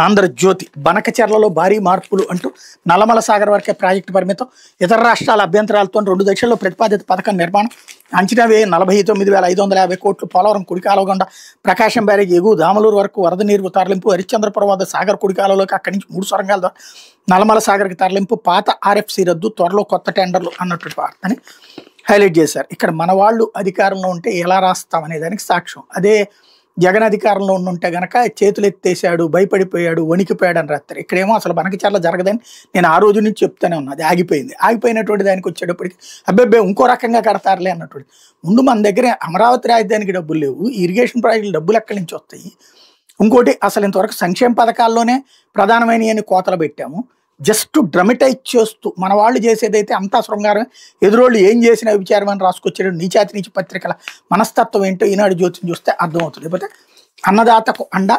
ఆంధ్రజ్యోతి బనకచెర్లలో భారీ మార్పులు అంటూ నల్లమల సాగర్ వరకే ప్రాజెక్టు పరిమితం, ఇతర రాష్ట్రాల అభ్యంతరాలతో 2 దశల్లో ప్రతిపాదిత పథకం నిర్మాణం, అంచనా వ్యయం 49,550 కోట్లు, పోలవరం కుడికాలువగుండా ప్రకాశం బ్యారేజ్ ఎగువ దామలూరు వరకు వరద నీరు తరలింపు, హరిశ్చంద్రపురం వద్ద సాగర్ కుడికాలువలోకి అక్కడి నుంచి 3 సొరంగాల ద్వారా నల్లమల సాగర్కి తరలింపు, పాత ఆర్ఎఫ్సి రద్దు, త్వరలో కొత్త టెండర్లు అన్నటువంటి వార్తని హైలైట్ చేశారు. ఇక్కడ మన వాళ్ళు అధికారంలో ఉంటే ఎలా రాస్తాం అనే దానికి సాక్ష్యం. అదే జగన్ అధికారంలో ఉంటే గనక చేతులు ఎత్తేసాడు, భయపడిపోయాడు, వణికిపోయాడు అని రాస్తారు. ఇక్కడేమో అసలు బనకచెర్ల జరగదని నేను ఆ రోజు నుంచి చెప్తానే ఉన్నా. అది ఆగిపోయింది. ఆగిపోయినటువంటి దానికి వచ్చేటప్పటికి అబ్బెబ్బే ఇంకో రకంగా కడతారులే అన్నటువంటి. ముందు మన దగ్గర అమరావతి రాజధానికి డబ్బులు లేవు, ఇరిగేషన్ ప్రాజెక్టులు డబ్బులు ఎక్కడి నుంచి వస్తాయి? ఇంకోటి అసలు ఇంతవరకు సంక్షేమ పథకాల్లోనే ప్రధానమైన కోతలు పెట్టాము. జస్ట్ డ్రమటైజ్ చేస్తూ మన వాళ్ళు చేసేదైతే అంతా శృంగారం, ఎదురోళ్ళు ఏం చేసినా విచారం అని రాసుకొచ్చాడు. నీచాతి నీచి పత్రికల మనస్తత్వం ఏంటో ఈనాడు జ్యోతిని చూస్తే అర్థమవుతుంది. లేకపోతే అన్నదాతకు అండ